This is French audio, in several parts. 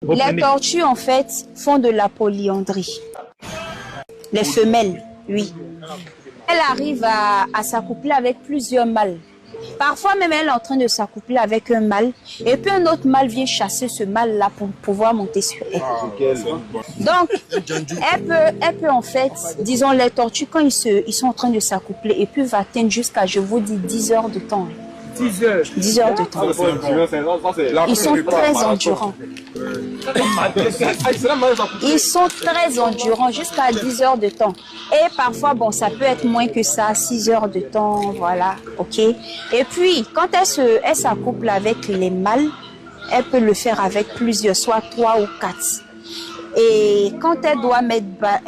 Les tortues, en fait, font de la polyandrie. Les femelles, oui. Elle arrive à s'accoupler avec plusieurs mâles. Parfois même, elle est en train de s'accoupler avec un mâle. Et puis un autre mâle vient chasser ce mâle-là pour pouvoir monter sur elle. Donc, elle peut en fait, disons les tortues, quand ils sont en train de s'accoupler, et puis va atteindre jusqu'à, je vous dis, 10 heures de temps. 10 heures. 10 heures de temps. Ils sont très endurants. Ils sont très endurants jusqu'à 10 heures de temps. Et parfois, bon, ça peut être moins que ça, 6 heures de temps, voilà, ok. Et puis, quand elle s'accouple avec les mâles, elle peut le faire avec plusieurs, soit 3 ou 4. Et quand elle doit mettre bas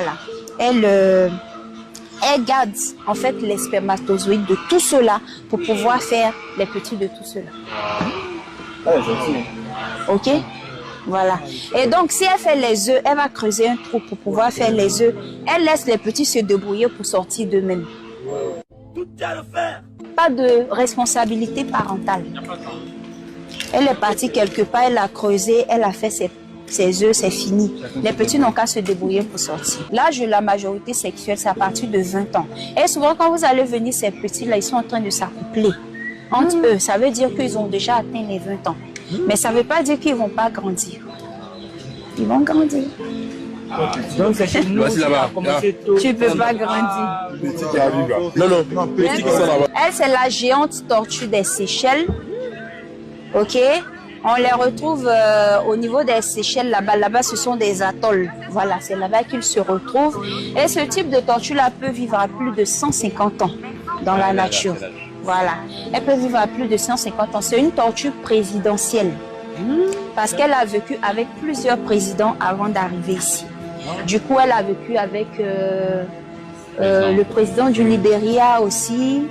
là, elle garde en fait les spermatozoïdes de tout cela pour pouvoir faire les petits de tout cela. Ok? Voilà. Et donc, si elle fait les œufs, elle va creuser un trou pour pouvoir faire les œufs. Elle laisse les petits se débrouiller pour sortir d'eux-mêmes. Pas de responsabilité parentale. Elle est partie quelque part, elle a creusé, elle a fait ses œufs, c'est fini. Les petits n'ont qu'à se débrouiller pour sortir. L'âge de la majorité sexuelle, c'est à partir de 20 ans. Et souvent, quand vous allez venir, ces petits-là, ils sont en train de s'accoupler entre eux. Ça veut dire qu'ils ont déjà atteint les 20 ans. Mais ça ne veut pas dire qu'ils ne vont pas grandir. Ils vont grandir. Donc c'est chez nous. Tu ne peux pas grandir. Non, petit qui sont là-bas. Elle, c'est la géante tortue des Seychelles. Ok? On les retrouve au niveau des Seychelles, là-bas. Là-bas, ce sont des atolls. Voilà, c'est là-bas qu'ils se retrouvent. Et ce type de tortue-là peut vivre à plus de 150 ans dans la nature. Voilà. Elle peut vivre à plus de 150 ans. C'est une tortue présidentielle. Parce qu'elle a vécu avec plusieurs présidents avant d'arriver ici. Du coup, elle a vécu avec le président du Libéria aussi,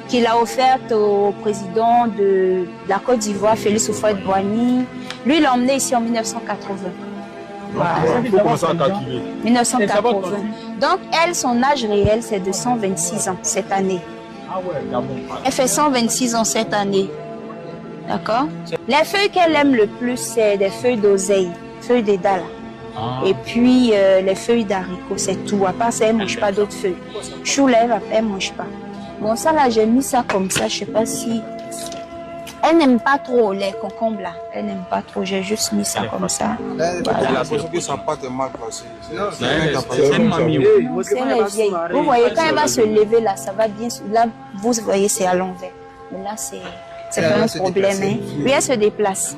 qu'il a offerte au président de la Côte d'Ivoire, Félix Houphouët-Boigny. Lui, il l'a emmené ici en 1980. Voilà. Il faut commencer à calculer. 1980. Donc, elle, son âge réel, c'est de 126 ans cette année. Elle fait 126 ans cette année. D'accord? Les feuilles qu'elle aime le plus, c'est des feuilles d'oseille, feuilles d'édale. Et puis, les feuilles d'haricots, c'est tout. À part ça, elle ne mange pas d'autres feuilles. Chou lèvre, elle ne mange pas. Bon, ça là, j'ai mis ça comme ça. Je ne sais pas si... Elle n'aime pas trop les concombres là. Elle n'aime pas trop. J'ai juste mis ça comme ça. J'ai l'impression que sa pâte est mal placée. C'est une mamie. C'est les vieilles. Vous voyez, quand elle va se lever là, ça va bien. Là, vous voyez, c'est à l'envers. Mais là, c'est pas un problème. Hein. Oui, elle se déplace.